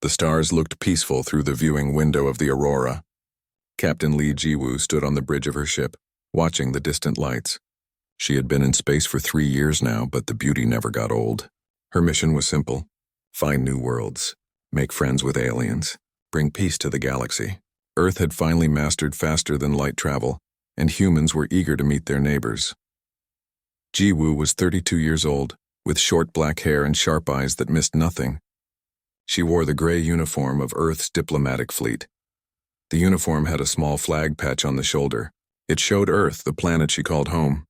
The stars looked peaceful through the viewing window of the aurora. Captain Lee Jiwoo stood on the bridge of her ship, watching the distant lights. She had been in space for 3 years now, but the beauty never got old. Her mission was simple: find new worlds, make friends with aliens, bring peace to the galaxy. Earth had finally mastered faster-than-light travel, and humans were eager to meet their neighbors. Jiwoo was 32 years old, with short black hair and sharp eyes that missed nothing. She wore the gray uniform of Earth's diplomatic fleet. The uniform had a small flag patch on the shoulder. It showed Earth, the planet she called home.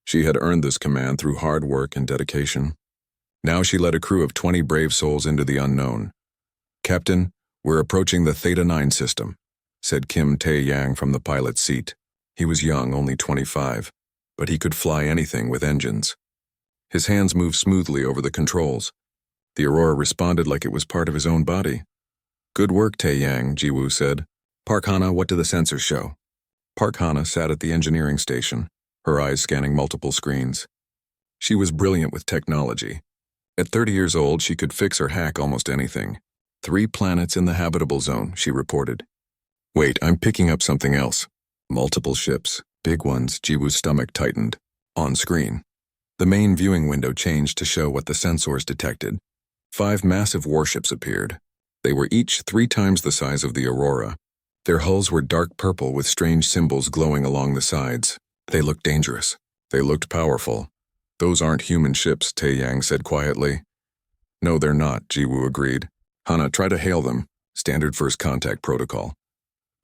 She had earned this command through hard work and dedication. Now she led a crew of 20 brave souls into the unknown. "Captain, we're approaching the Theta 9 system," said Kim Tae-yang from the pilot's seat. He was young, only 25, but he could fly anything with engines. His hands moved smoothly over the controls. The Aurora responded like it was part of his own body. "Good work, Tae-yang," Jiwoo said. "Park Hana, what do the sensors show?" Park Hana sat at the engineering station, her eyes scanning multiple screens. She was brilliant with technology. At 30 years old, she could fix or hack almost anything. 3 planets in the habitable zone, she reported. "Wait, I'm picking up something else." Multiple ships, big ones. Jiwoo's stomach tightened. On screen, the main viewing window changed to show what the sensors detected. 5 massive warships appeared. They were each 3 times the size of the Aurora. Their hulls were dark purple with strange symbols glowing along the sides. They looked dangerous. They looked powerful. "Those aren't human ships," Tae-yang said quietly. "No, they're not," Jiwoo agreed. "Hana, try to hail them. Standard first contact protocol."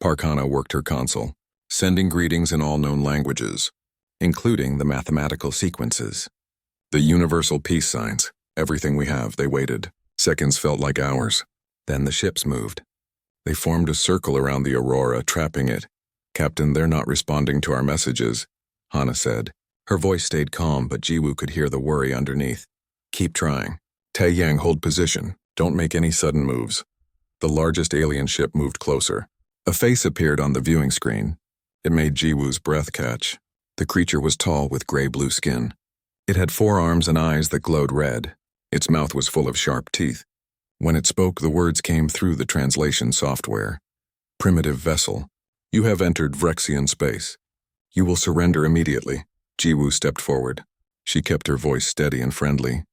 Park Hana worked her console, sending greetings in all known languages, including the mathematical sequences. The universal peace signs. Everything we have. They waited. Seconds felt like hours. Then the ships moved. They formed a circle around the Aurora, trapping it. "Captain, they're not responding to our messages," Hana said. Her voice stayed calm, but Jiwoo could hear the worry underneath. "Keep trying. Tae-yang, hold position. Don't make any sudden moves." The largest alien ship moved closer. A face appeared on the viewing screen. It made Jiwoo's breath catch. The creature was tall with gray-blue skin. It had 4 arms and eyes that glowed red. Its mouth was full of sharp teeth. When it spoke, the words came through the translation software. "Primitive vessel. You have entered Vrexian space. You will surrender immediately." Jiwoo stepped forward. She kept her voice steady and friendly.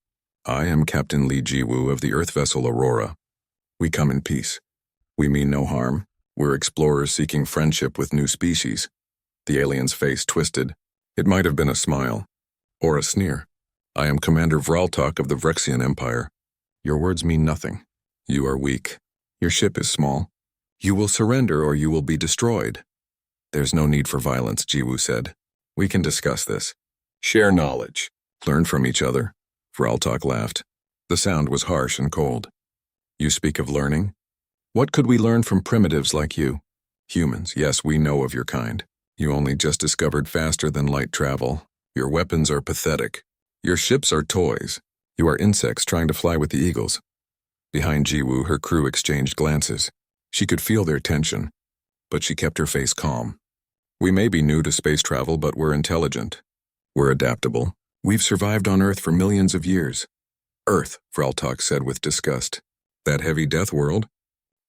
"I am Captain Lee Jiwoo of the Earth vessel Aurora. We come in peace. We mean no harm. We're explorers seeking friendship with new species." The alien's face twisted. It might have been a smile. Or a sneer. "I am Commander Vraltok of the Vrexian Empire. Your words mean nothing. You are weak. Your ship is small. You will surrender or you will be destroyed." "There's no need for violence," Jiwoo said. "We can discuss this. Share knowledge. Learn from each other." Vraltok laughed. The sound was harsh and cold. "You speak of learning? What could we learn from primitives like you?" "Humans, yes, we know of your kind. You only just discovered faster-than-light travel. Your weapons are pathetic. Your ships are toys. You are insects trying to fly with the eagles." Behind Jiwoo, her crew exchanged glances. She could feel their tension, but she kept her face calm. "We may be new to space travel, but we're intelligent. We're adaptable. We've survived on Earth for millions of years." "Earth," Vraltok said with disgust. "That heavy death world?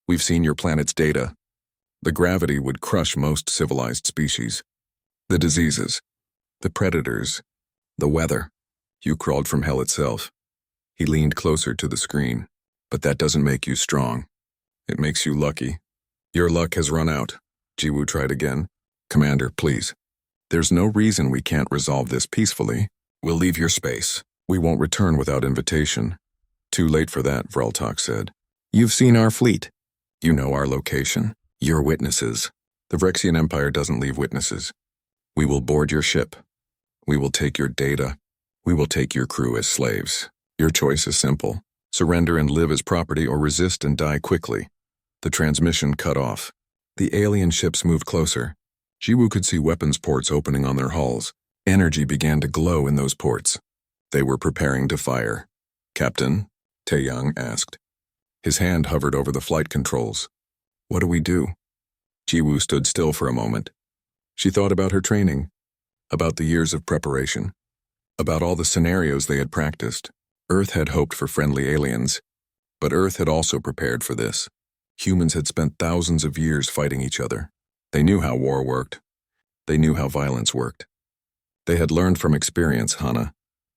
We've seen your planet's data. The gravity would crush most civilized species. The diseases, the predators, the weather. You crawled from hell itself." He leaned closer to the screen. "But that doesn't make you strong. It makes you lucky. Your luck has run out." Jiwoo tried again. "Commander, please. There's no reason we can't resolve this peacefully. We'll leave your space. We won't return without invitation." "Too late for that," Vraltok said. "You've seen our fleet. You know our location. You're witnesses. The Vrexian Empire doesn't leave witnesses. We will board your ship. We will take your data. We will take your crew as slaves. Your choice is simple. Surrender and live as property or resist and die quickly." The transmission cut off. The alien ships moved closer. Jiwoo could see weapons ports opening on their hulls. Energy began to glow in those ports. They were preparing to fire. "Captain?" Tae-yang asked. His hand hovered over the flight controls. "What do we do?" Jiwoo stood still for a moment. She thought about her training, about the years of preparation, about all the scenarios they had practiced. Earth had hoped for friendly aliens. But Earth had also prepared for this. Humans had spent thousands of years fighting each other. They knew how war worked. They knew how violence worked. They had learned from experience, Hana,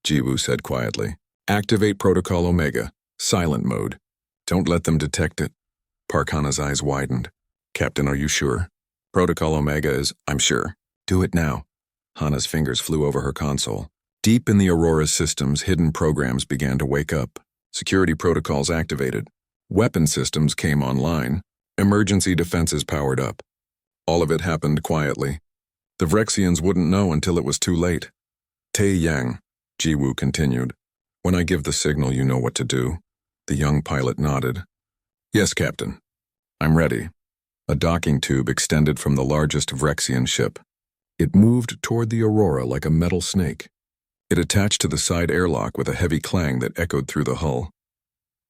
Jiwoo said quietly. Activate Protocol Omega, silent mode. Don't let them detect it. Park Hana's eyes widened. Captain, are you sure? Protocol Omega is, I'm sure. Do it now. Hana's fingers flew over her console. Deep in the Aurora's systems, hidden programs began to wake up. Security protocols activated. Weapon systems came online. Emergency defenses powered up. All of it happened quietly. The Vrexians wouldn't know until it was too late. Tae Yang, Jiwoo continued. When I give the signal, you know what to do. The young pilot nodded. Yes, Captain. I'm ready. A docking tube extended from the largest Vrexian ship. It moved toward the Aurora like a metal snake. It attached to the side airlock with a heavy clang that echoed through the hull.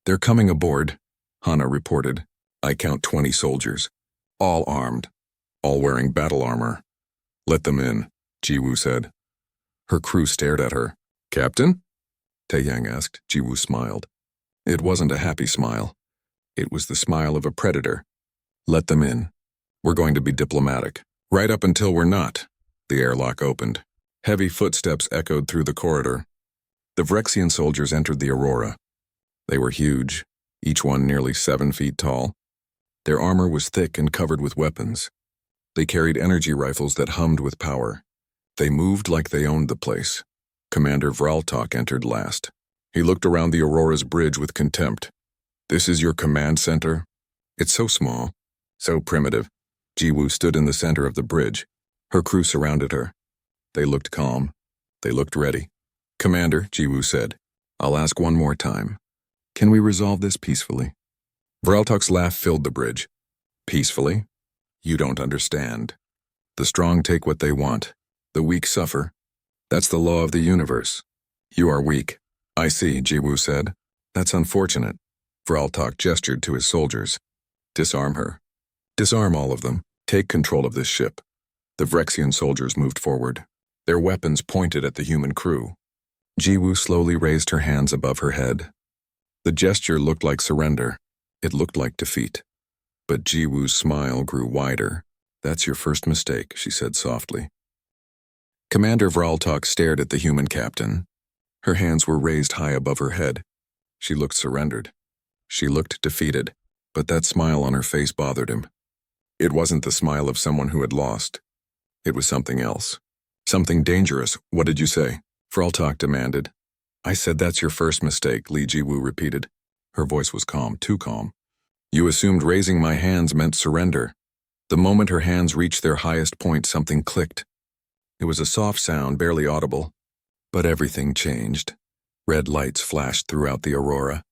They're coming aboard, Hana reported. I count 20 soldiers. All armed. All wearing battle armor. Let them in, Jiwoo said. Her crew stared at her. Captain? Taeyang asked. Jiwoo smiled. It wasn't a happy smile. It was the smile of a predator. Let them in. We're going to be diplomatic. Right up until we're not. The airlock opened. Heavy footsteps echoed through the corridor. The Vrexian soldiers entered the Aurora. They were huge, each one nearly 7 feet tall. Their armor was thick and covered with weapons. They carried energy rifles that hummed with power. They moved like they owned the place. Commander Vraltok entered last. He looked around the Aurora's bridge with contempt. This is your command center? It's so small, so primitive. Jiwoo stood in the center of the bridge. Her crew surrounded her. They looked calm. They looked ready. Commander, Jiwoo said, I'll ask one more time. Can we resolve this peacefully? Vraltok's laugh filled the bridge. Peacefully? You don't understand. The strong take what they want. The weak suffer. That's the law of the universe. You are weak. I see, Jiwoo said. That's unfortunate. Vraltok gestured to his soldiers. Disarm her. Disarm all of them. Take control of this ship. The Vrexian soldiers moved forward. Their weapons pointed at the human crew. Jiwoo slowly raised her hands above her head. The gesture looked like surrender. It looked like defeat. But Jiwoo's smile grew wider. That's your first mistake, she said softly. Commander Vraltok stared at the human captain. Her hands were raised high above her head. She looked surrendered. She looked defeated, but that smile on her face bothered him. It wasn't the smile of someone who had lost. It was something else. Something dangerous. What did you say? Vraltok demanded. I said that's your first mistake, Lee Jiwoo repeated. Her voice was calm, too calm. You assumed raising my hands meant surrender. The moment her hands reached their highest point, something clicked. It was a soft sound, barely audible. But everything changed. Red lights flashed throughout the Aurora.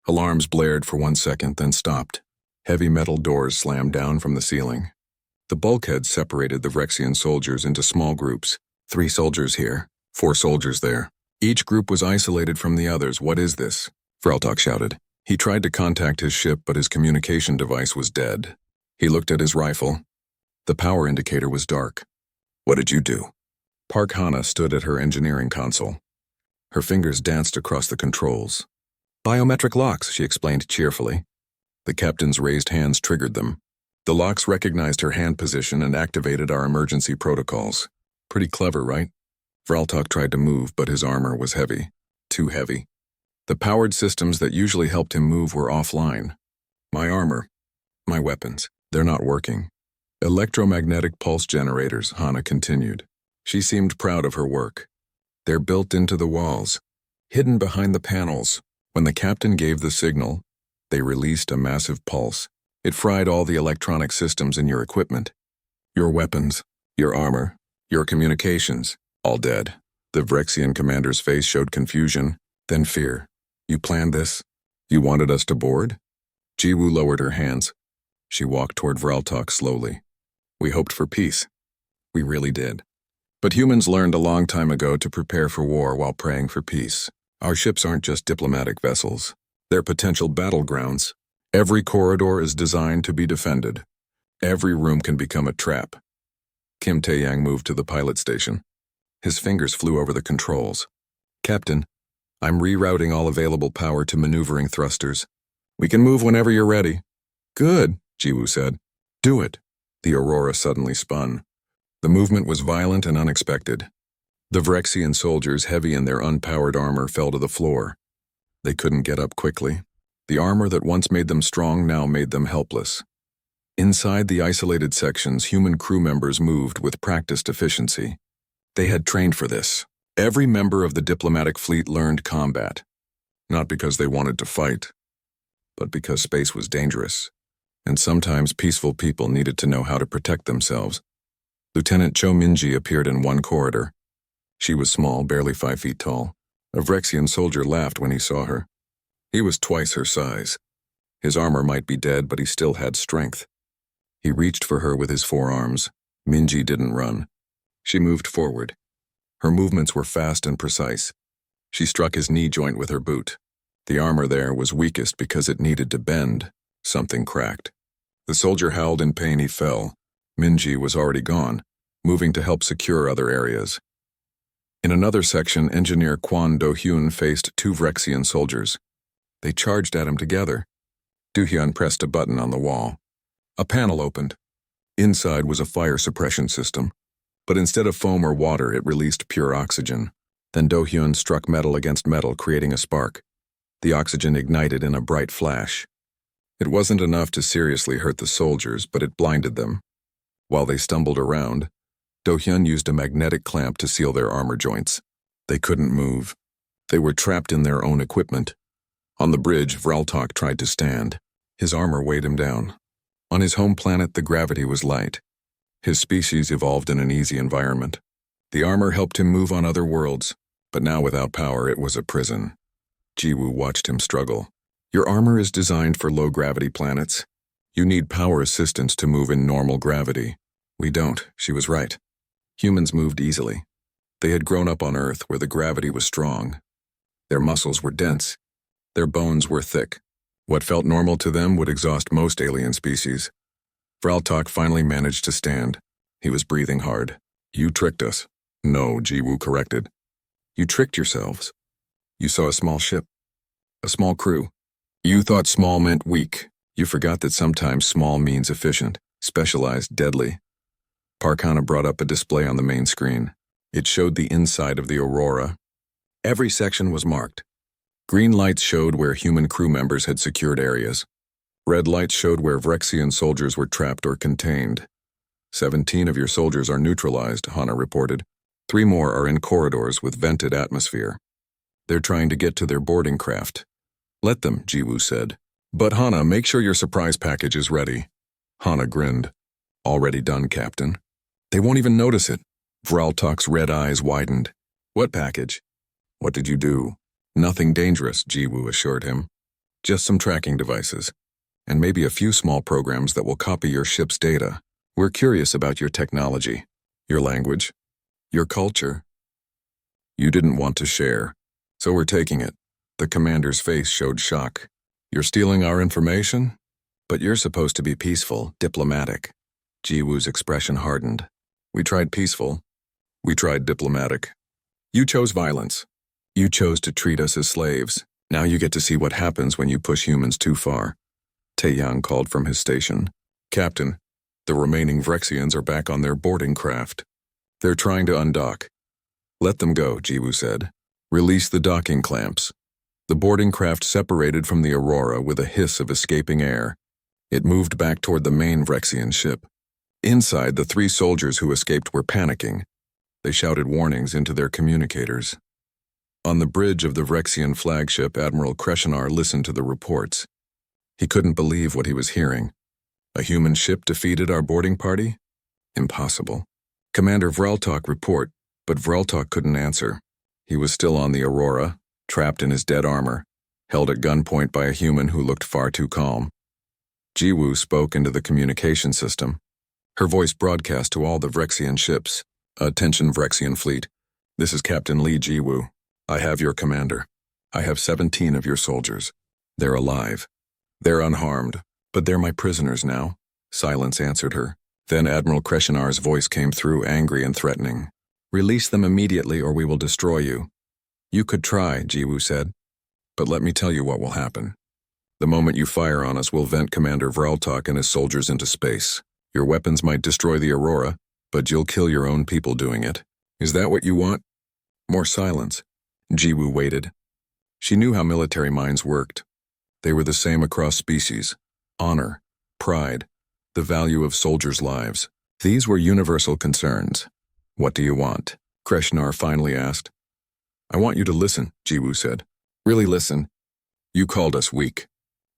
Alarms blared for 1 second, then stopped. Heavy metal doors slammed down from the ceiling. The bulkheads separated the Vrexian soldiers into small groups. 3 soldiers here, 4 soldiers there. Each group was isolated from the others. What is this? Vraltok shouted. He tried to contact his ship, but his communication device was dead. He looked at his rifle. The power indicator was dark. What did you do? Park Hana stood at her engineering console. Her fingers danced across the controls. Biometric locks, she explained cheerfully. The captain's raised hands triggered them. The locks recognized her hand position and activated our emergency protocols. Pretty clever, right? Vraltok tried to move, but his armor was heavy. Too heavy. The powered systems that usually helped him move were offline. My armor. My weapons. They're not working. Electromagnetic pulse generators, Hana continued. She seemed proud of her work. They're built into the walls, hidden behind the panels. When the captain gave the signal, they released a massive pulse. It fried all the electronic systems in your equipment. Your weapons, your armor, your communications, all dead. The Vrexian commander's face showed confusion, then fear. You planned this? You wanted us to board? Jiwoo lowered her hands. She walked toward Vraltok slowly. We hoped for peace. We really did. But humans learned a long time ago to prepare for war while praying for peace. Our ships aren't just diplomatic vessels. They're potential battlegrounds. Every corridor is designed to be defended. Every room can become a trap. Kim Taeyang moved to the pilot station. His fingers flew over the controls. Captain, I'm rerouting all available power to maneuvering thrusters. We can move whenever you're ready. Good, Jiwoo said. Do it. The Aurora suddenly spun. The movement was violent and unexpected. The Vrexian soldiers, heavy in their unpowered armor, fell to the floor. They couldn't get up quickly. The armor that once made them strong now made them helpless. Inside the isolated sections, human crew members moved with practiced efficiency. They had trained for this. Every member of the diplomatic fleet learned combat, not because they wanted to fight, but because space was dangerous, and sometimes peaceful people needed to know how to protect themselves. Lieutenant Cho Minji appeared in one corridor. She was small, barely 5 feet tall. A Vrexian soldier laughed when he saw her. He was twice her size. His armor might be dead, but he still had strength. He reached for her with his forearms. Minji didn't run. She moved forward. Her movements were fast and precise. She struck his knee joint with her boot. The armor there was weakest because it needed to bend. Something cracked. The soldier howled in pain. He fell. Minji was already gone, moving to help secure other areas. In another section, Engineer Kwon Do-hyun faced 2 Vrexian soldiers. They charged at him together. Do-hyun pressed a button on the wall. A panel opened. Inside was a fire suppression system. But instead of foam or water, it released pure oxygen. Then Do-hyun struck metal against metal, creating a spark. The oxygen ignited in a bright flash. It wasn't enough to seriously hurt the soldiers, but it blinded them. While they stumbled around, Do-hyun used a magnetic clamp to seal their armor joints. They couldn't move. They were trapped in their own equipment. On the bridge, Vraltok tried to stand. His armor weighed him down. On his home planet, the gravity was light. His species evolved in an easy environment. The armor helped him move on other worlds, but now without power, it was a prison. Jiwoo watched him struggle. Your armor is designed for low-gravity planets. You need power assistance to move in normal gravity. We don't, she was right. Humans moved easily. They had grown up on Earth where the gravity was strong. Their muscles were dense. Their bones were thick. What felt normal to them would exhaust most alien species. Vraltok finally managed to stand. He was breathing hard. You tricked us. No, Jiwoo corrected. You tricked yourselves. You saw a small ship. A small crew. You thought small meant weak. You forgot that sometimes small means efficient, specialized, deadly. Park Hana brought up a display on the main screen. It showed the inside of the Aurora. Every section was marked. Green lights showed where human crew members had secured areas. Red lights showed where Vrexian soldiers were trapped or contained. 17 of your soldiers are neutralized, Hana reported. 3 more are in corridors with vented atmosphere. They're trying to get to their boarding craft. Let them, Jiwoo said. But Hana, make sure your surprise package is ready. Hana grinned. Already done, Captain. They won't even notice it. Vraltok's red eyes widened. What package? What did you do? Nothing dangerous, Jiwoo assured him. Just some tracking devices. And maybe a few small programs that will copy your ship's data. We're curious about your technology, your language, your culture. You didn't want to share, so we're taking it. The commander's face showed shock. You're stealing our information? But you're supposed to be peaceful, diplomatic. Jiwoo's expression hardened. We tried peaceful. We tried diplomatic. You chose violence. You chose to treat us as slaves. Now you get to see what happens when you push humans too far. Taeyang called from his station. Captain, the remaining Vrexians are back on their boarding craft. They're trying to undock. Let them go, Jiwoo said. Release the docking clamps. The boarding craft separated from the Aurora with a hiss of escaping air. It moved back toward the main Vrexian ship. Inside, the 3 soldiers who escaped were panicking. They shouted warnings into their communicators. On the bridge of the Vrexian flagship, Admiral Kreshinar listened to the reports. He couldn't believe what he was hearing. A human ship defeated our boarding party? Impossible. Commander Vraltok report, but Vraltok couldn't answer. He was still on the Aurora, trapped in his dead armor, held at gunpoint by a human who looked far too calm. Jiwoo spoke into the communication system. Her voice broadcast to all the Vrexian ships. Attention, Vrexian fleet. This is Captain Lee Jiwoo. I have your commander. I have 17 of your soldiers. They're alive. They're unharmed, but they're my prisoners now. Silence answered her. Then Admiral Kreshinar's voice came through, angry and threatening. Release them immediately or we will destroy you. You could try, Jiwoo said. But let me tell you what will happen. The moment you fire on us, we'll vent Commander Vraltok and his soldiers into space. Your weapons might destroy the Aurora, but you'll kill your own people doing it. Is that what you want?" More silence. Jiwoo waited. She knew how military minds worked. They were the same across species. Honor, pride, the value of soldiers' lives. These were universal concerns. "What do you want?" Kreshnar finally asked. "I want you to listen," Jiwoo said. "Really listen. You called us weak.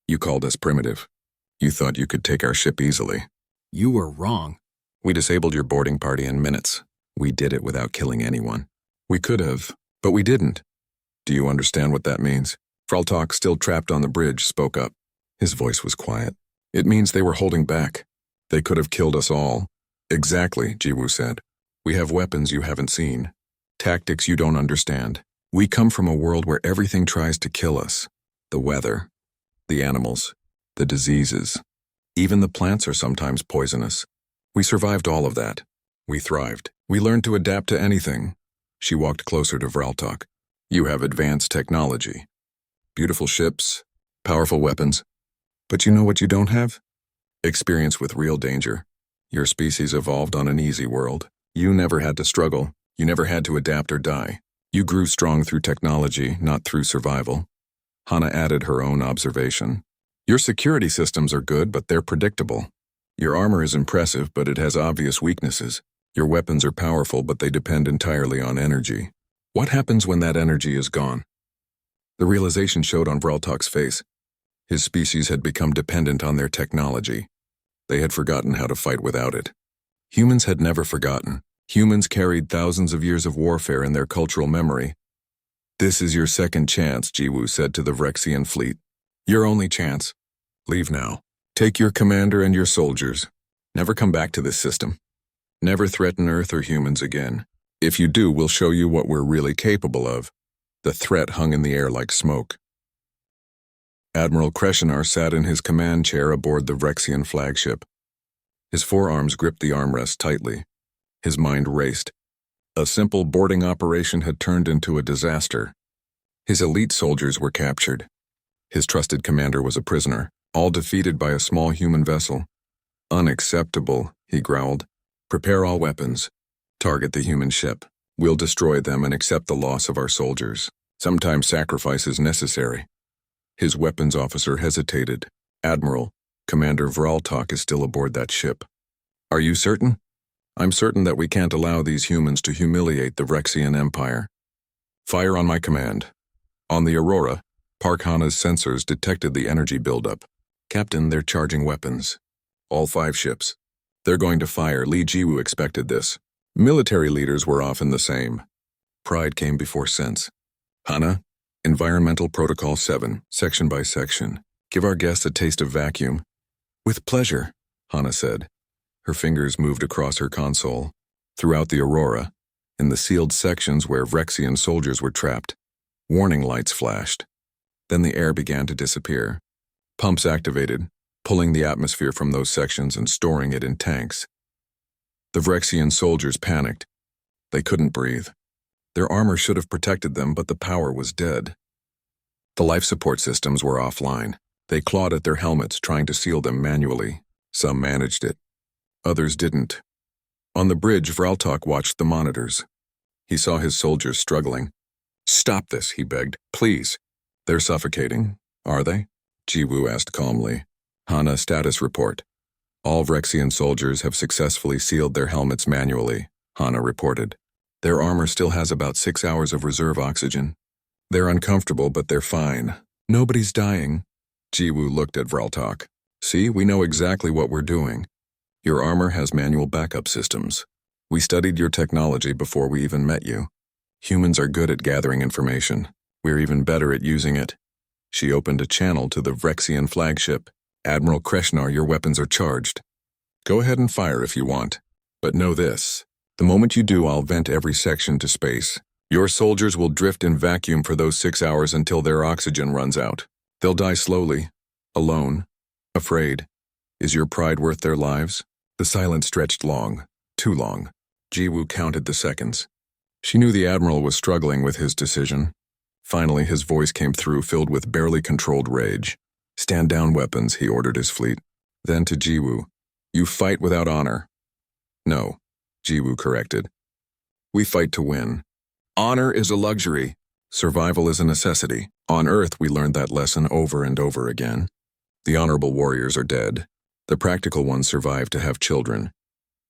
You called us primitive. You thought you could take our ship easily. You were wrong. We disabled your boarding party in minutes. We did it without killing anyone. We could have, but we didn't. Do you understand what that means?" Vraltok, still trapped on the bridge, spoke up. His voice was quiet. "It means they were holding back. They could have killed us all." "Exactly," Jiwoo said. "We have weapons you haven't seen. Tactics you don't understand. We come from a world where everything tries to kill us. The weather, the animals, the diseases. Even the plants are sometimes poisonous. We survived all of that. We thrived. We learned to adapt to anything." She walked closer to Vraltok. "You have advanced technology. Beautiful ships, powerful weapons. But you know what you don't have? Experience with real danger. Your species evolved on an easy world. You never had to struggle. You never had to adapt or die. You grew strong through technology, not through survival." Hana added her own observation. "Your security systems are good, but they're predictable. Your armor is impressive, but it has obvious weaknesses. Your weapons are powerful, but they depend entirely on energy. What happens when that energy is gone?" The realization showed on Vraltok's face. His species had become dependent on their technology. They had forgotten how to fight without it. Humans had never forgotten. Humans carried thousands of years of warfare in their cultural memory. "This is your second chance," Jiwoo said to the Vrexian fleet. "Your only chance. Leave now. Take your commander and your soldiers. Never come back to this system. Never threaten Earth or humans again. If you do, we'll show you what we're really capable of." The threat hung in the air like smoke. Admiral Kreshnar sat in his command chair aboard the Vrexian flagship. His forearms gripped the armrest tightly. His mind raced. A simple boarding operation had turned into a disaster. His elite soldiers were captured. His trusted commander was a prisoner, all defeated by a small human vessel. "Unacceptable," he growled. "Prepare all weapons. Target the human ship. We'll destroy them and accept the loss of our soldiers. Sometimes sacrifice is necessary." His weapons officer hesitated. "Admiral, Commander Vraltok is still aboard that ship." "Are you certain?" "I'm certain that we can't allow these humans to humiliate the Vrexian Empire." "Fire on my command." On the Aurora, Park Hana's sensors detected the energy buildup. "Captain, they're charging weapons. All 5 ships. They're going to fire." Lee Jiwoo expected this. Military leaders were often the same. Pride came before sense. "Hana, Environmental Protocol 7, section by section. Give our guests a taste of vacuum." "With pleasure," Hana said. Her fingers moved across her console. Throughout the Aurora, in the sealed sections where Vrexian soldiers were trapped, warning lights flashed. Then the air began to disappear. Pumps activated, pulling the atmosphere from those sections and storing it in tanks. The Vrexian soldiers panicked. They couldn't breathe. Their armor should have protected them, but the power was dead. The life support systems were offline. They clawed at their helmets, trying to seal them manually. Some managed it. Others didn't. On the bridge, Vraltok watched the monitors. He saw his soldiers struggling. "Stop this," he begged. "Please." "They're suffocating, are they?" Jiwoo asked calmly. "Hana, status report. All Vrexian soldiers have successfully sealed their helmets manually," Hana reported. "Their armor still has about 6 hours of reserve oxygen. They're uncomfortable, but they're fine. Nobody's dying." Jiwoo looked at Vraltok. "See, we know exactly what we're doing. Your armor has manual backup systems. We studied your technology before we even met you. Humans are good at gathering information. We're even better at using it." She opened a channel to the Vrexian flagship. "Admiral Kreshnar, your weapons are charged. Go ahead and fire if you want. But know this. The moment you do, I'll vent every section to space. Your soldiers will drift in vacuum for those 6 hours until their oxygen runs out. They'll die slowly, alone, afraid. Is your pride worth their lives?" The silence stretched long, too long. Jiwoo counted the seconds. She knew the Admiral was struggling with his decision. Finally, his voice came through, filled with barely controlled rage. Stand down, weapons, he ordered his fleet. Then to Jiwoo, you fight without honor. No, Jiwoo corrected. We fight to win. Honor is a luxury. Survival is a necessity. On Earth, we learned that lesson over and over again. The honorable warriors are dead. The practical ones survived to have children.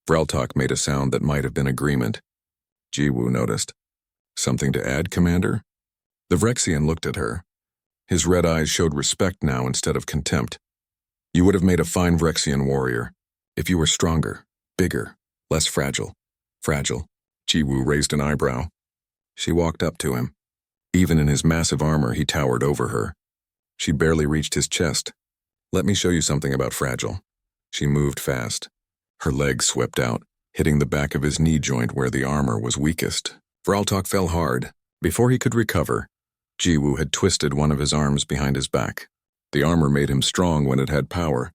Vreltok made a sound that might have been agreement. Jiwoo noticed. Something to add, Commander? The Vrexian looked at her. His red eyes showed respect now instead of contempt. You would have made a fine Vrexian warrior if you were stronger, bigger, less fragile. Fragile? Jiwoo raised an eyebrow. She walked up to him. Even in his massive armor, he towered over her. She barely reached his chest. Let me show you something about fragile. She moved fast. Her legs swept out, hitting the back of his knee joint where the armor was weakest. Vreltok fell hard. Before he could recover, Jiwoo had twisted one of his arms behind his back. The armor made him strong when it had power.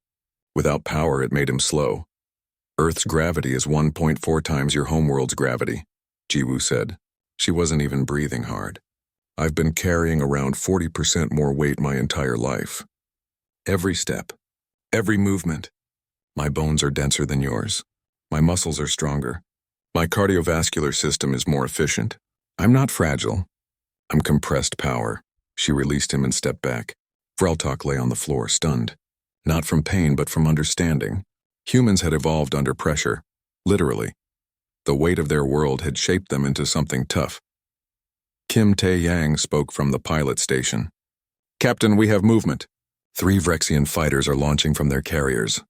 Without power, it made him slow. Earth's gravity is 1.4 times your homeworld's gravity, Jiwoo said. She wasn't even breathing hard. I've been carrying around 40% more weight my entire life. Every step, every movement. My bones are denser than yours. My muscles are stronger. My cardiovascular system is more efficient. I'm not fragile. I'm compressed power. She released him and stepped back. Vreltok lay on the floor, stunned. Not from pain, but from understanding. Humans had evolved under pressure, literally. The weight of their world had shaped them into something tough. Kim Tae-yang spoke from the pilot station. Captain, we have movement. 3 Vrexian fighters are launching from their carriers.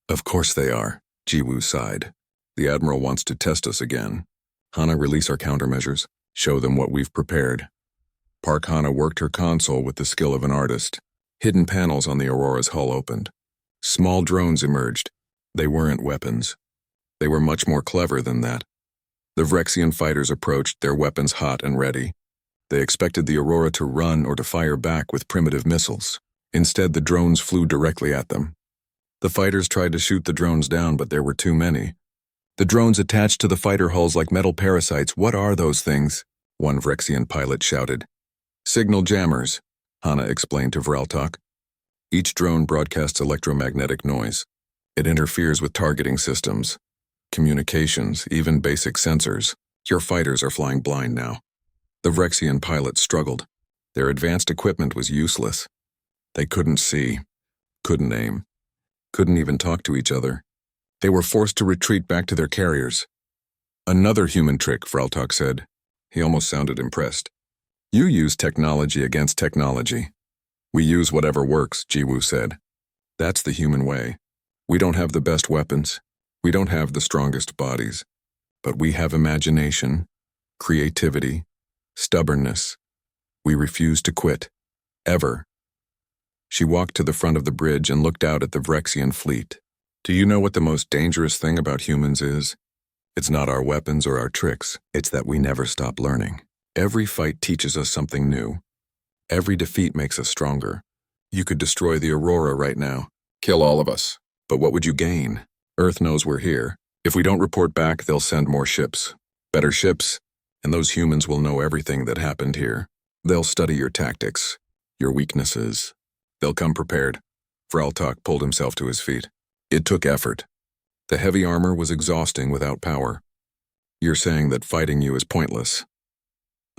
Of course they are, Jiwoo sighed. The Admiral wants to test us again. Hana, release our countermeasures. Show them what we've prepared. Park Hana worked her console with the skill of an artist. Hidden panels on the Aurora's hull opened. Small drones emerged. They weren't weapons. They were much more clever than that. The Vrexian fighters approached, their weapons hot and ready. They expected the Aurora to run or to fire back with primitive missiles. Instead, the drones flew directly at them. The fighters tried to shoot the drones down, but there were too many. The drones attached to the fighter hulls like metal parasites. What are those things? One Vrexian pilot shouted. Signal jammers, Hana explained to Vreltok. Each drone broadcasts electromagnetic noise. It interferes with targeting systems, communications, even basic sensors. Your fighters are flying blind now. The Vrexian pilots struggled. Their advanced equipment was useless. They couldn't see, couldn't aim, couldn't even talk to each other. They were forced to retreat back to their carriers. Another human trick, Vreltok said. He almost sounded impressed. You use technology against technology. We use whatever works, Jiwoo said. That's the human way. We don't have the best weapons. We don't have the strongest bodies. But we have imagination, creativity, stubbornness. We refuse to quit. Ever. She walked to the front of the bridge and looked out at the Vrexian fleet. Do you know what the most dangerous thing about humans is? It's not our weapons or our tricks. It's that we never stop learning. Every fight teaches us something new. Every defeat makes us stronger. You could destroy the Aurora right now. Kill all of us. But what would you gain? Earth knows we're here. If we don't report back, they'll send more ships. Better ships, and those humans will know everything that happened here. They'll study your tactics, your weaknesses. They'll come prepared. Vreltok pulled himself to his feet. It took effort. The heavy armor was exhausting without power. You're saying that fighting you is pointless.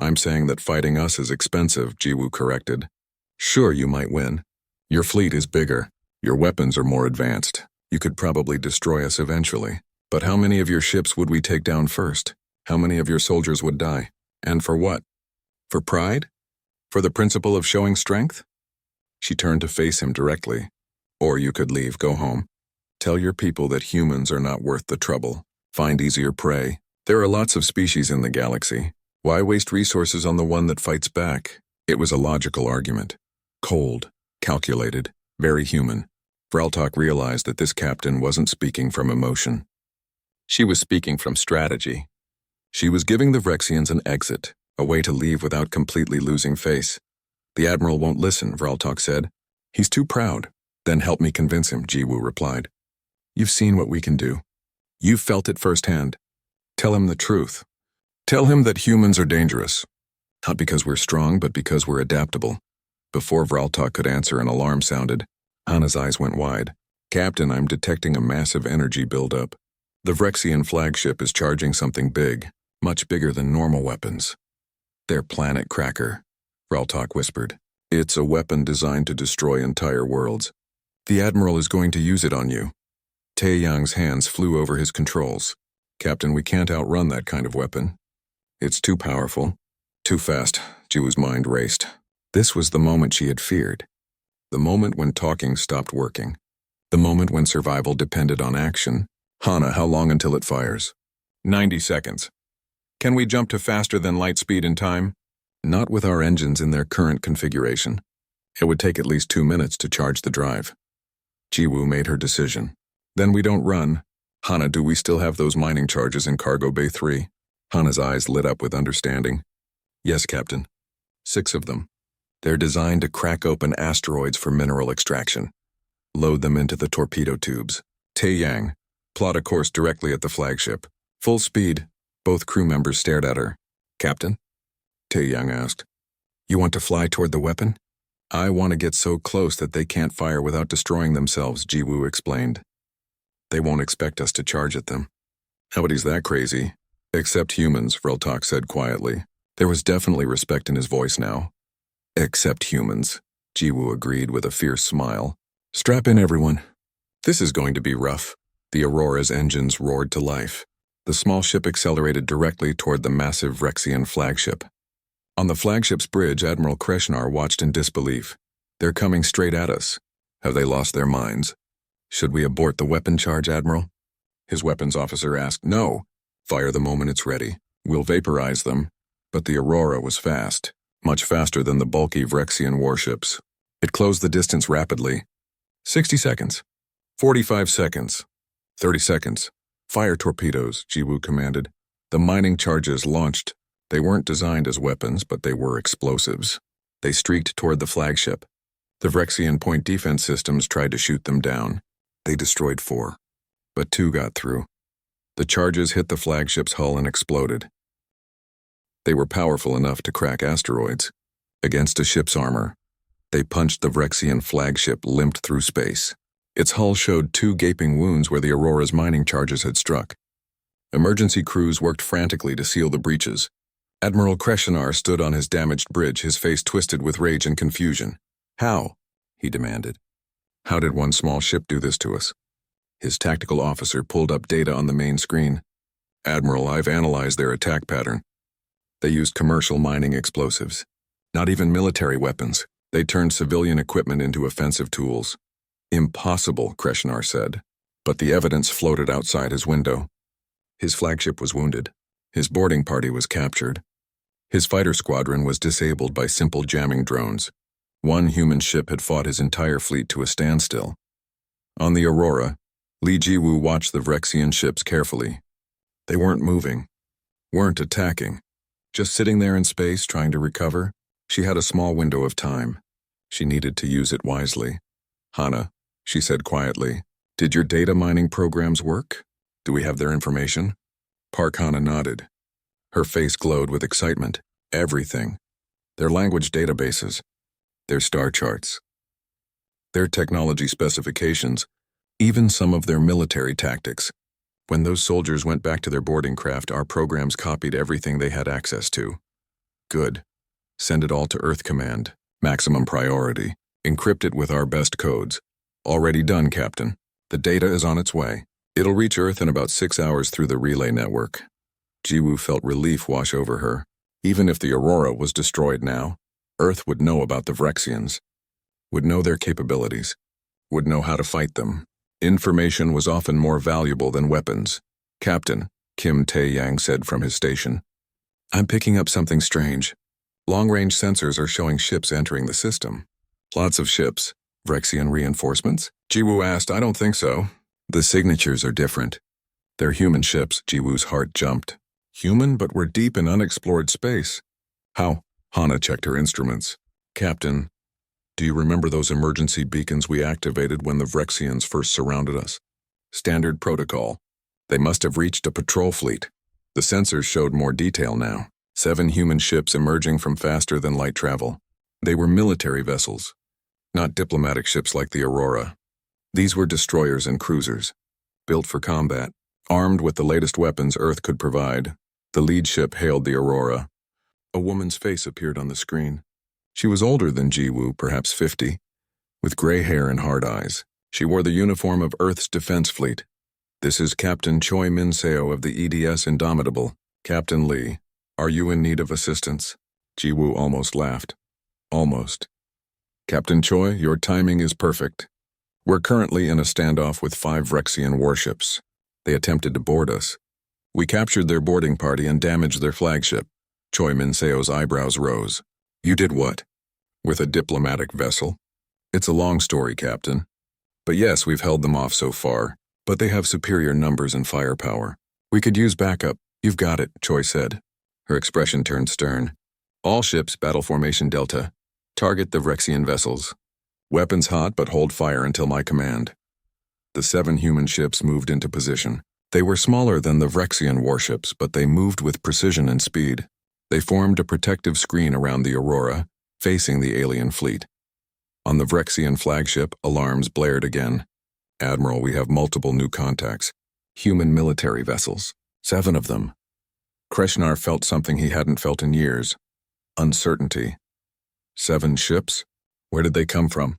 I'm saying that fighting us is expensive, Jiwoo corrected. Sure, you might win. Your fleet is bigger. Your weapons are more advanced. You could probably destroy us eventually. But how many of your ships would we take down first? How many of your soldiers would die? And for what? For pride? For the principle of showing strength? She turned to face him directly. Or you could leave, go home. Tell your people that humans are not worth the trouble. Find easier prey. There are lots of species in the galaxy. Why waste resources on the one that fights back? It was a logical argument. Cold, calculated, very human. Vreltok realized that this captain wasn't speaking from emotion. She was speaking from strategy. She was giving the Vrexians an exit, a way to leave without completely losing face. The Admiral won't listen, Vreltok said. He's too proud. Then help me convince him, Jiwoo replied. You've seen what we can do. You've felt it firsthand. Tell him the truth. Tell him that humans are dangerous. Not because we're strong, but because we're adaptable. Before Vreltok could answer, an alarm sounded. Hana's eyes went wide. Captain, I'm detecting a massive energy buildup. The Vrexian flagship is charging something big, much bigger than normal weapons. Their planet cracker, Vraltok whispered. It's a weapon designed to destroy entire worlds. The Admiral is going to use it on you. Taeyang's hands flew over his controls. Captain, we can't outrun that kind of weapon. It's too powerful. Too fast, Jiwoo's mind raced. This was the moment she had feared. The moment when talking stopped working. The moment when survival depended on action. Hana, how long until it fires? 90 seconds. Can we jump to faster than light speed in time? Not with our engines in their current configuration. It would take at least 2 minutes to charge the drive. Jiwoo made her decision. Then we don't run. Hana, do we still have those mining charges in Cargo Bay 3? Hana's eyes lit up with understanding. Yes, Captain. 6 of them. They're designed to crack open asteroids for mineral extraction. Load them into the torpedo tubes. Taeyang, plot a course directly at the flagship. Full speed. Both crew members stared at her. Captain? Taeyang asked. You want to fly toward the weapon? I want to get so close that they can't fire without destroying themselves, Jiwoo explained. They won't expect us to charge at them. Nobody's that crazy. Except humans, Vraltok said quietly. There was definitely respect in his voice now. Except humans, Jiwoo agreed with a fierce smile. Strap in, everyone. This is going to be rough. The Aurora's engines roared to life. The small ship accelerated directly toward the massive Vrexian flagship. On the flagship's bridge, Admiral Kreshnar watched in disbelief. They're coming straight at us. Have they lost their minds? Should we abort the weapon charge, Admiral? His weapons officer asked. No. Fire the moment it's ready. We'll vaporize them. But the Aurora was fast, much faster than the bulky Vrexian warships. It closed the distance rapidly. 60 seconds. 45 seconds. 30 seconds. Fire torpedoes, Jiwoo commanded. The mining charges launched. They weren't designed as weapons, but they were explosives. They streaked toward the flagship. The Vrexian point defense systems tried to shoot them down. They destroyed 4. But 2 got through. The charges hit the flagship's hull and exploded. They were powerful enough to crack asteroids. Against a ship's armor, they punched the Vrexian flagship limped through space. Its hull showed 2 gaping wounds where the Aurora's mining charges had struck. Emergency crews worked frantically to seal the breaches. Admiral Kreshnar stood on his damaged bridge, his face twisted with rage and confusion. How? He demanded. How did one small ship do this to us? His tactical officer pulled up data on the main screen. Admiral, I've analyzed their attack pattern. They used commercial mining explosives. Not even military weapons. They turned civilian equipment into offensive tools. Impossible, Kreshnar said. But the evidence floated outside his window. His flagship was wounded. His boarding party was captured. His fighter squadron was disabled by simple jamming drones. One human ship had fought his entire fleet to a standstill. On the Aurora, Lee Jiwoo watched the Vrexian ships carefully. They weren't moving, weren't attacking, just sitting there in space trying to recover. She had a small window of time. She needed to use it wisely. Hana, she said quietly, did your data mining programs work? Do we have their information? Park Hana nodded. Her face glowed with excitement. Everything. Their language databases. Their star charts. Their technology specifications. Even some of their military tactics. When those soldiers went back to their boarding craft, our programs copied everything they had access to. Good. Send it all to Earth Command. Maximum priority. Encrypt it with our best codes. Already done, Captain. The data is on its way. It'll reach Earth in about 6 hours through the relay network. Jiwoo felt relief wash over her. Even if the Aurora was destroyed now, Earth would know about the Vrexians. Would know their capabilities. Would know how to fight them. Information was often more valuable than weapons. Captain, Kim Taeyang said from his station. I'm picking up something strange. Long-range sensors are showing ships entering the system. Lots of ships. Vrexian reinforcements? Jiwoo asked. I don't think so. The signatures are different. They're human ships. Jiwoo's heart jumped. Human, but we're deep in unexplored space. How? Hana checked her instruments. Captain, do you remember those emergency beacons we activated when the Vrexians first surrounded us? Standard protocol. They must have reached a patrol fleet. The sensors showed more detail now. 7 human ships emerging from faster-than-light travel. They were military vessels. not diplomatic ships like the Aurora. These were destroyers and cruisers, built for combat, armed with the latest weapons Earth could provide. The lead ship hailed the Aurora. A woman's face appeared on the screen. She was older than Jiwoo, perhaps 50, with gray hair and hard eyes. She wore the uniform of Earth's defense fleet. "This is Captain Choi Min-seo of the EDS Indomitable. Captain Lee, are you in need of assistance?" Jiwoo almost laughed. "Almost. Captain Choi, your timing is perfect. We're currently in a standoff with 5 Rexian warships. They attempted to board us. We captured their boarding party and damaged their flagship." Choi Min-seo's eyebrows rose. "You did what? With a diplomatic vessel?" "It's a long story, Captain. But yes, we've held them off so far, but they have superior numbers and firepower. We could use backup." "You've got it," Choi said. Her expression turned stern. "All ships, battle formation Delta. Target the Rexian vessels. Weapons hot, but hold fire until my command." The 7 human ships moved into position. They were smaller than the Rexian warships, but they moved with precision and speed. They formed a protective screen around the Aurora, facing the alien fleet. On the Rexian flagship, alarms blared again. "Admiral, we have multiple new contacts. Human military vessels. 7 of them." Kreshnar felt something he hadn't felt in years. Uncertainty. 7 ships? Where did they come from?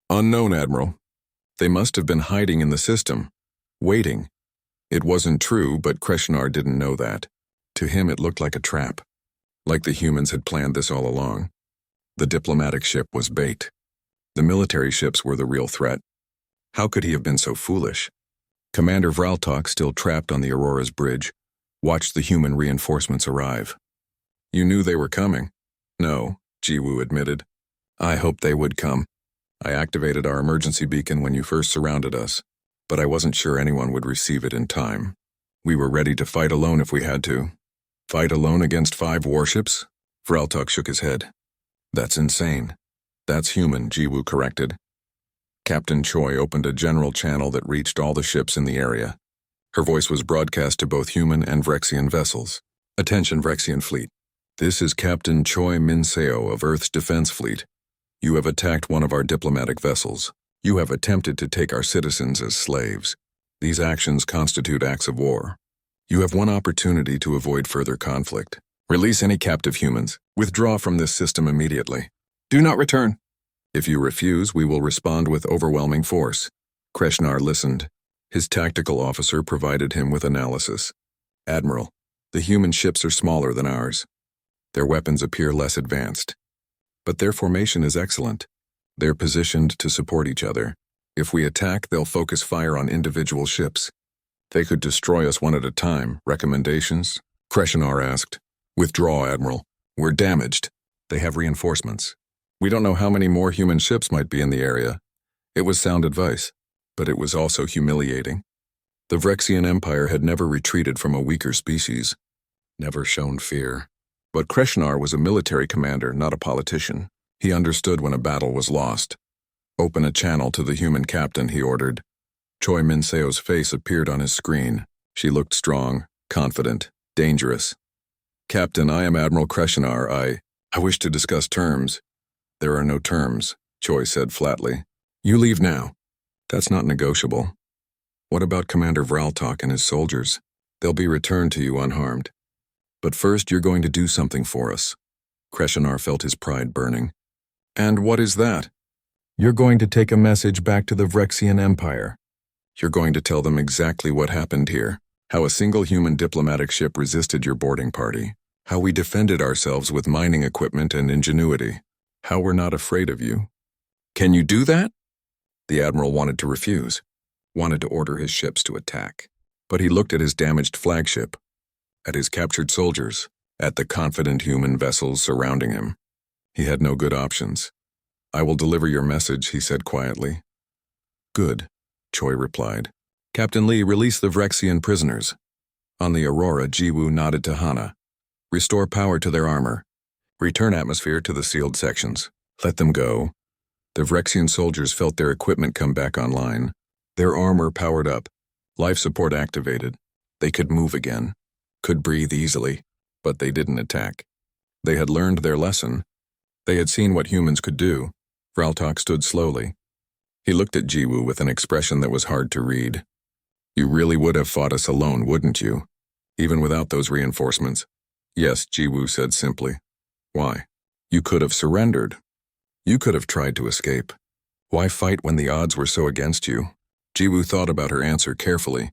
"Unknown, Admiral. They must have been hiding in the system, waiting." It wasn't true, but Kreshnar didn't know that. To him it looked like a trap, like the humans had planned this all along. The diplomatic ship was bait. The military ships were the real threat. How could he have been so foolish? Commander Vraltok, still trapped on the Aurora's bridge, watched the human reinforcements arrive. "You knew they were coming?" "No," Jiwoo admitted. "I hoped they would come. I activated our emergency beacon when you first surrounded us, but I wasn't sure anyone would receive it in time. We were ready to fight alone if we had to." "Fight alone against 5 warships?" Vraltok shook his head. "That's insane." "That's human," Jiwoo corrected. Captain Choi opened a general channel that reached all the ships in the area. Her voice was broadcast to both human and Rexian vessels. "Attention, Rexian fleet. This is Captain Choi Min-seo of Earth's Defense Fleet. You have attacked one of our diplomatic vessels. You have attempted to take our citizens as slaves. These actions constitute acts of war. You have one opportunity to avoid further conflict. Release any captive humans. Withdraw from this system immediately. Do not return. If you refuse, we will respond with overwhelming force." Kreshnar listened. His tactical officer provided him with analysis. "Admiral, the human ships are smaller than ours. Their weapons appear less advanced. But their formation is excellent. They're positioned to support each other. If we attack, they'll focus fire on individual ships. They could destroy us one at a time. Recommendations?" Kreshnar asked. "Withdraw, Admiral. We're damaged. They have reinforcements. We don't know how many more human ships might be in the area." It was sound advice, but it was also humiliating. The Vrexian Empire had never retreated from a weaker species, never shown fear. But Kreshnar was a military commander, not a politician. He understood when a battle was lost. "Open a channel to the human captain," he ordered. Choi Min-seo's face appeared on his screen. She looked strong, confident, dangerous. "Captain, I am Admiral Kreshnar. I wish to discuss terms." "There are no terms," Choi said flatly. "You leave now." "That's not negotiable." "What about Commander Vraltok and his soldiers? They'll be returned to you unharmed. But first you're going to do something for us." Kreshnar felt his pride burning. "And what is that?" "You're going to take a message back to the Vrexian Empire. You're going to tell them exactly what happened here, how a single human diplomatic ship resisted your boarding party, how we defended ourselves with mining equipment and ingenuity, how we're not afraid of you." "Can you do that?" The Admiral wanted to refuse, wanted to order his ships to attack. But he looked at his damaged flagship, at his captured soldiers, at the confident human vessels surrounding him. He had no good options. "I will deliver your message," he said quietly. "Good," Choi replied. "Captain Lee, release the Vrexian prisoners." On the Aurora, Jiwoo nodded to Hana. "Restore power to their armor. Return atmosphere to the sealed sections. Let them go." The Vrexian soldiers felt their equipment come back online. Their armor powered up, life support activated. They could move again, could breathe easily, but they didn't attack. They had learned their lesson. They had seen what humans could do. Vraltok stood slowly. He looked at Jiwoo with an expression that was hard to read. You really would have fought us alone, wouldn't you? Even without those reinforcements? Yes, Jiwoo said simply. Why? You could have surrendered. You could have tried to escape. Why fight when the odds were so against you? Jiwoo thought about her answer carefully.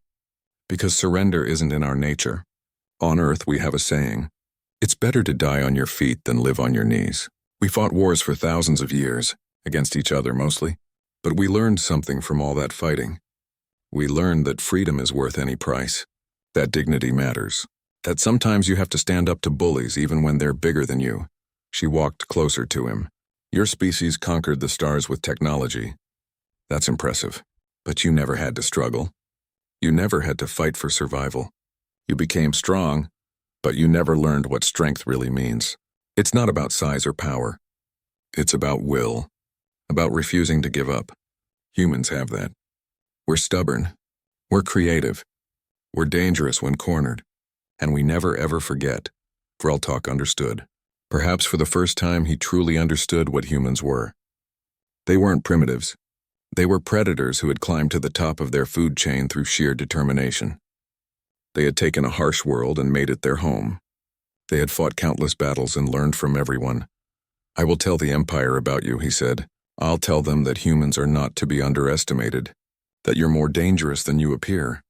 Because surrender isn't in our nature. On Earth we have a saying. It's better to die on your feet than live on your knees. We fought wars for thousands of years, against each other mostly, but we learned something from all that fighting. We learned that freedom is worth any price, that dignity matters, that sometimes you have to stand up to bullies even when they're bigger than you. She walked closer to him. Your species conquered the stars with technology. That's impressive, but you never had to struggle. You never had to fight for survival. You became strong, but you never learned what strength really means. It's not about size or power. It's about will, about refusing to give up. Humans have that. We're stubborn. We're creative. We're dangerous when cornered. And we never ever forget. Vraltok understood. Perhaps for the first time he truly understood what humans were. They weren't primitives. They were predators who had climbed to the top of their food chain through sheer determination. They had taken a harsh world and made it their home. They had fought countless battles and learned from everyone. I will tell the Empire about you, he said. I'll tell them that humans are not to be underestimated, that you're more dangerous than you appear.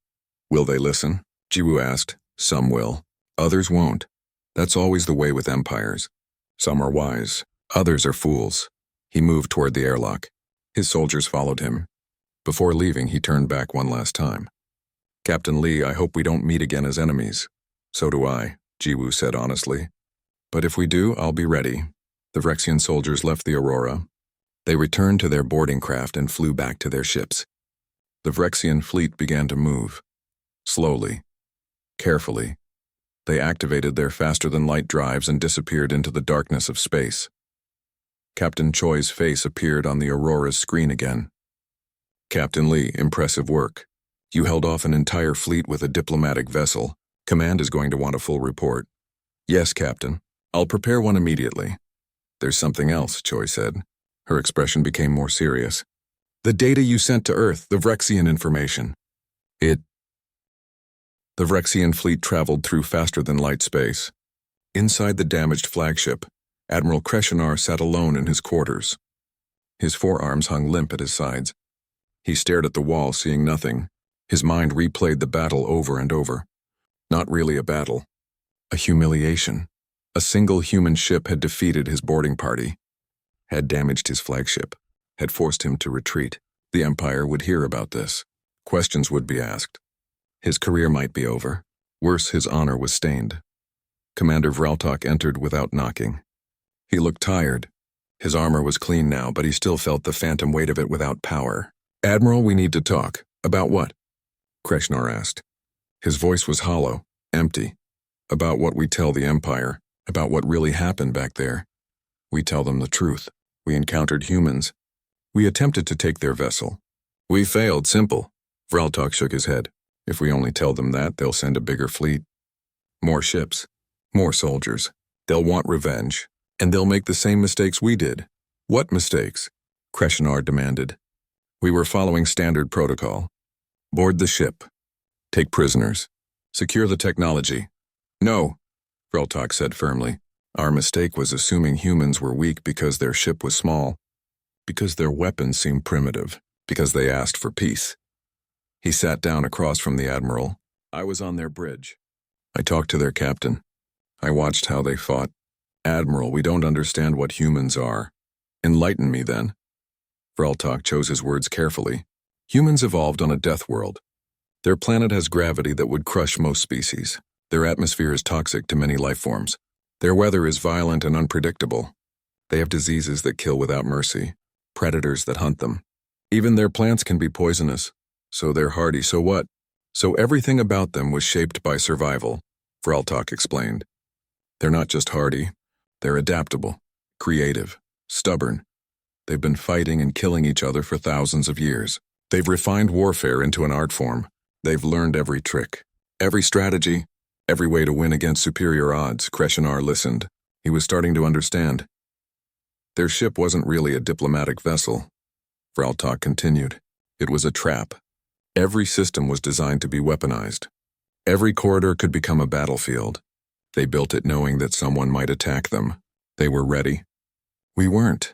Will they listen? Jiwoo asked. Some will. Others won't. That's always the way with empires. Some are wise. Others are fools. He moved toward the airlock. His soldiers followed him. Before leaving, he turned back one last time. Captain Lee, I hope we don't meet again as enemies. So do I, Jiwoo said honestly. But if we do, I'll be ready. The Vrexian soldiers left the Aurora. They returned to their boarding craft and flew back to their ships. The Vrexian fleet began to move. Slowly. Carefully. They activated their faster-than-light drives and disappeared into the darkness of space. Captain Choi's face appeared on the Aurora's screen again. Captain Lee, impressive work. You held off an entire fleet with a diplomatic vessel. Command is going to want a full report. Yes, Captain. I'll prepare one immediately. There's something else, Choi said. Her expression became more serious. The data you sent to Earth, the Vrexian information. The Vrexian fleet traveled through faster-than-light space. Inside the damaged flagship, Admiral Kreshinar sat alone in his quarters. His forearms hung limp at his sides. He stared at the wall, seeing nothing. His mind replayed the battle over and over. Not really a battle. A humiliation. A single human ship had defeated his boarding party, had damaged his flagship, had forced him to retreat. The Empire would hear about this. Questions would be asked. His career might be over. Worse, his honor was stained. Commander Vraltok entered without knocking. He looked tired. His armor was clean now, but he still felt the phantom weight of it without power. Admiral, we need to talk. About what? Kreshinar asked. His voice was hollow, empty. About what we tell the Empire, about what really happened back there. We tell them the truth. We encountered humans. We attempted to take their vessel. We failed, simple. Vraltok shook his head. If we only tell them that, they'll send a bigger fleet. More ships. More soldiers. They'll want revenge. And they'll make the same mistakes we did. What mistakes? Kreshinar demanded. We were following standard protocol. Board the ship. Take prisoners. Secure the technology. No, Vraltok said firmly. Our mistake was assuming humans were weak because their ship was small, because their weapons seemed primitive, because they asked for peace. He sat down across from the Admiral. I was on their bridge. I talked to their captain. I watched how they fought. Admiral, we don't understand what humans are. Enlighten me then. Vraltok chose his words carefully. Humans evolved on a death world. Their planet has gravity that would crush most species. Their atmosphere is toxic to many life forms. Their weather is violent and unpredictable. They have diseases that kill without mercy, predators that hunt them. Even their plants can be poisonous, so they're hardy. So what? So everything about them was shaped by survival, Vraltok explained. They're not just hardy, they're adaptable, creative, stubborn. They've been fighting and killing each other for thousands of years. They've refined warfare into an art form. They've learned every trick, every strategy, every way to win against superior odds. Kreshinar listened. He was starting to understand. Their ship wasn't really a diplomatic vessel. Vraltok continued. It was a trap. Every system was designed to be weaponized. Every corridor could become a battlefield. They built it knowing that someone might attack them. They were ready. We weren't.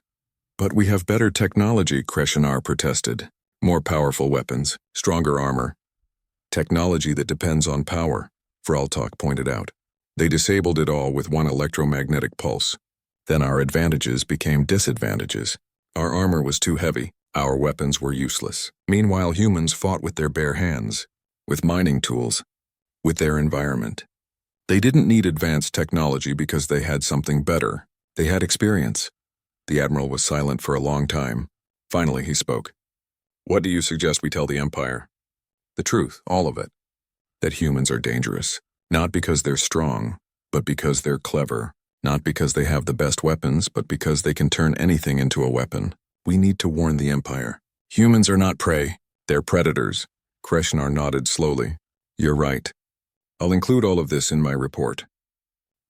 But we have better technology, Kreshinar protested. More powerful weapons, stronger armor. Technology that depends on power, Vraltok pointed out. They disabled it all with one electromagnetic pulse. Then our advantages became disadvantages. Our armor was too heavy. Our weapons were useless. Meanwhile, humans fought with their bare hands, with mining tools, with their environment. They didn't need advanced technology because they had something better. They had experience. The Admiral was silent for a long time. Finally, he spoke. What do you suggest we tell the Empire? The truth, all of it. That humans are dangerous, not because they're strong, but because they're clever. Not because they have the best weapons, but because they can turn anything into a weapon. We need to warn the Empire. Humans are not prey, they're predators. Kreshinar nodded slowly. You're right. I'll include all of this in my report.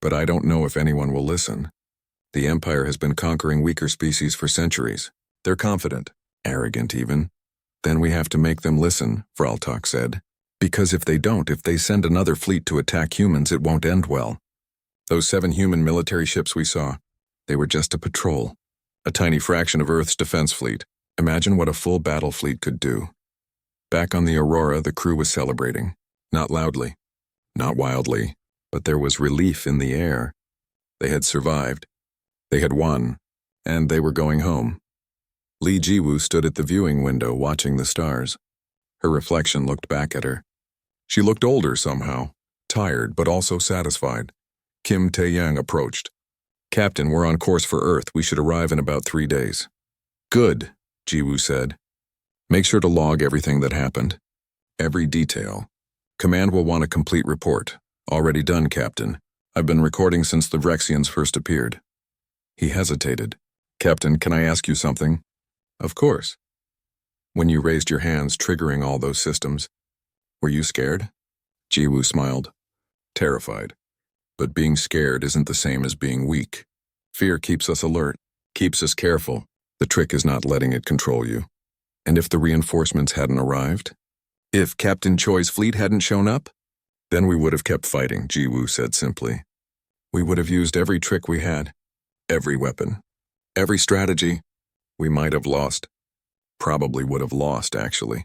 But I don't know if anyone will listen. The Empire has been conquering weaker species for centuries. They're confident, arrogant even. Then we have to make them listen, Vraltok said. Because if they don't, if they send another fleet to attack humans, it won't end well. Those 7 human military ships we saw, they were just a patrol. A tiny fraction of Earth's defense fleet. Imagine what a full battle fleet could do. Back on the Aurora, the crew was celebrating. Not loudly, not wildly, but there was relief in the air. They had survived. They had won, and they were going home. Li Jiwoo stood at the viewing window watching the stars. Her reflection looked back at her. She looked older somehow, tired but also satisfied. Kim Tae-young approached. Captain, we're on course for Earth. We should arrive in about 3 days. Good, Jiwoo said. Make sure to log everything that happened. Every detail. Command will want a complete report. Already done, Captain. I've been recording since the Vrexians first appeared. He hesitated. Captain, can I ask you something? Of course. When you raised your hands, triggering all those systems, were you scared? Jiwoo smiled. Terrified. But being scared isn't the same as being weak. Fear keeps us alert, keeps us careful. The trick is not letting it control you. And if the reinforcements hadn't arrived? If Captain Choi's fleet hadn't shown up? Then we would have kept fighting, Jiwoo said simply. We would have used every trick we had, every weapon, every strategy. We might have lost. Probably would have lost, actually.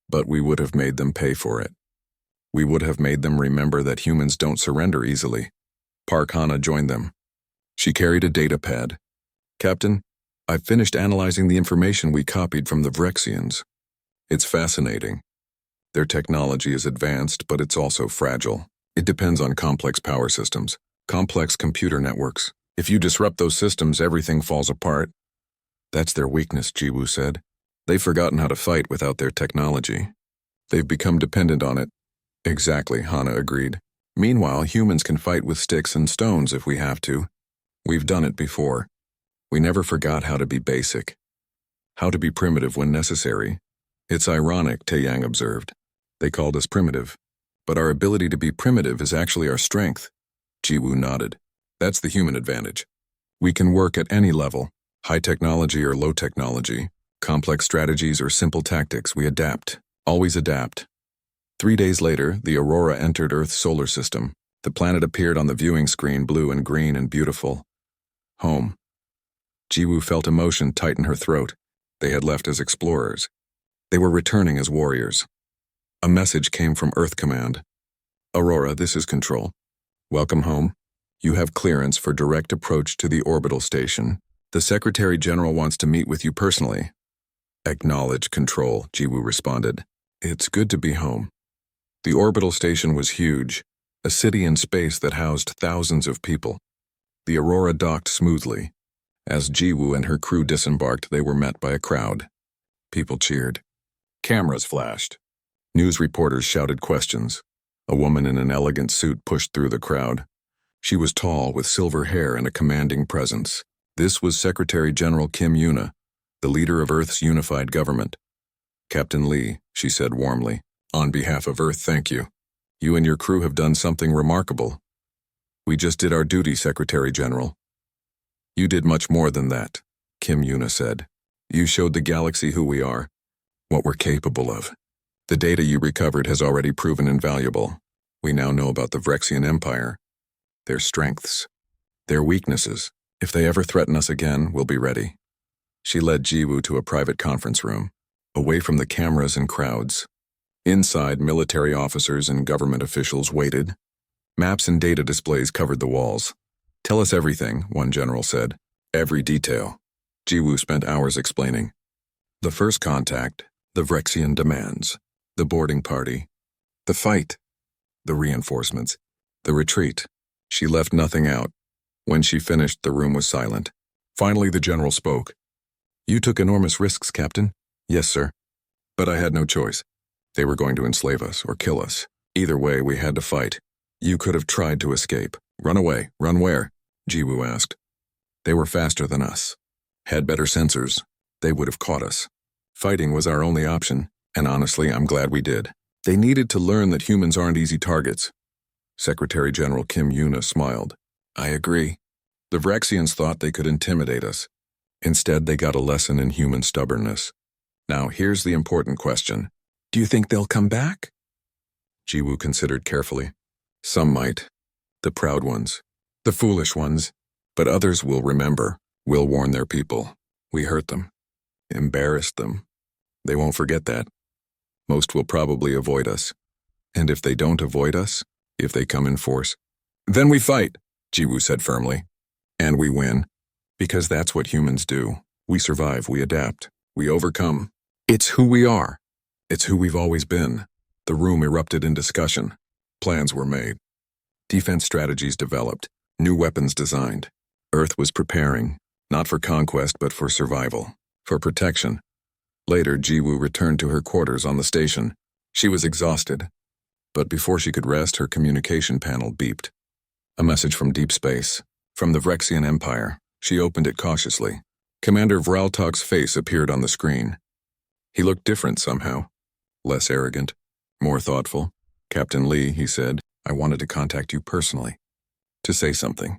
But we would have made them pay for it. We would have made them remember that humans don't surrender easily. Park Hana joined them. She carried a data pad. Captain, I've finished analyzing the information we copied from the Vrexians. It's fascinating. Their technology is advanced, but it's also fragile. It depends on complex power systems, complex computer networks. If you disrupt those systems, everything falls apart. That's their weakness, Jiwoo said. They've forgotten how to fight without their technology. They've become dependent on it. Exactly, Hana agreed. Meanwhile, humans can fight with sticks and stones if we have to. We've done it before. We never forgot how to be basic. How to be primitive when necessary. It's ironic, Tae-yang observed. They called us primitive. But our ability to be primitive is actually our strength. Jiwoo nodded. That's the human advantage. We can work at any level, high technology or low technology, complex strategies or simple tactics. We adapt, always adapt. 3 days later, the Aurora entered Earth's solar system. The planet appeared on the viewing screen, blue and green and beautiful. Home. Jiwoo felt emotion tighten her throat. They had left as explorers. They were returning as warriors. A message came from Earth Command. Aurora, this is Control. Welcome home. You have clearance for direct approach to the orbital station. The Secretary General wants to meet with you personally. Acknowledge, Control, Jiwoo responded. It's good to be home. The orbital station was huge, a city in space that housed thousands of people. The Aurora docked smoothly. As Jiwoo and her crew disembarked, they were met by a crowd. People cheered. Cameras flashed. News reporters shouted questions. A woman in an elegant suit pushed through the crowd. She was tall, with silver hair and a commanding presence. This was Secretary General Kim Yuna, the leader of Earth's unified government. Captain Lee, she said warmly, on behalf of Earth, thank you. You and your crew have done something remarkable. We just did our duty, Secretary General. You did much more than that, Kim Yuna said. You showed the galaxy who we are, what we're capable of. The data you recovered has already proven invaluable. We now know about the Vrexian Empire, their strengths, their weaknesses. If they ever threaten us again, we'll be ready. She led Jiwoo to a private conference room, away from the cameras and crowds. Inside, military officers and government officials waited. Maps and data displays covered the walls. Tell us everything, one general said. Every detail. Jiwoo spent hours explaining. The first contact, the Vrexian demands, the boarding party, the fight, the reinforcements, the retreat. She left nothing out. When she finished, the room was silent. Finally, the general spoke. You took enormous risks, Captain. Yes, sir. But I had no choice. They were going to enslave us or kill us. Either way, we had to fight. You could have tried to escape. Run away. Run where? Jiwoo asked. They were faster than us. Had better sensors. They would have caught us. Fighting was our only option, and honestly, I'm glad we did. They needed to learn that humans aren't easy targets. Secretary General Kim Yuna smiled. I agree. The Vrexians thought they could intimidate us. Instead, they got a lesson in human stubbornness. Now, here's the important question. Do you think they'll come back? Jiwoo considered carefully. Some might. The proud ones. The foolish ones. But others will remember. We'll warn their people. We hurt them. Embarrassed them. They won't forget that. Most will probably avoid us. And if they don't avoid us, if they come in force, then we fight, Jiwoo said firmly. And we win. Because that's what humans do. We survive, we adapt, we overcome. It's who we are. It's who we've always been. The room erupted in discussion. Plans were made. Defense strategies developed. New weapons designed. Earth was preparing, not for conquest but for survival, for protection. Later, Jiwoo returned to her quarters on the station. She was exhausted. But before she could rest, her communication panel beeped. A message from deep space, from the Vrexian Empire. She opened it cautiously. Commander Vraltok's face appeared on the screen. He looked different somehow. Less arrogant, more thoughtful. Captain Lee, he said, I wanted to contact you personally. To say something.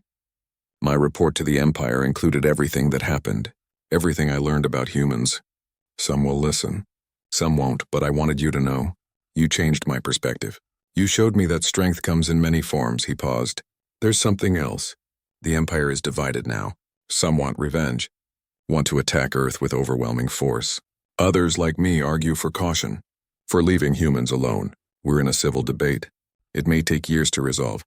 My report to the Empire included everything that happened. Everything I learned about humans. Some will listen. Some won't, but I wanted you to know. You changed my perspective. You showed me that strength comes in many forms, he paused. There's something else. The Empire is divided now. Some want revenge. Want to attack Earth with overwhelming force. Others, like me, argue for caution. For leaving humans alone. We're in a civil debate. It may take years to resolve,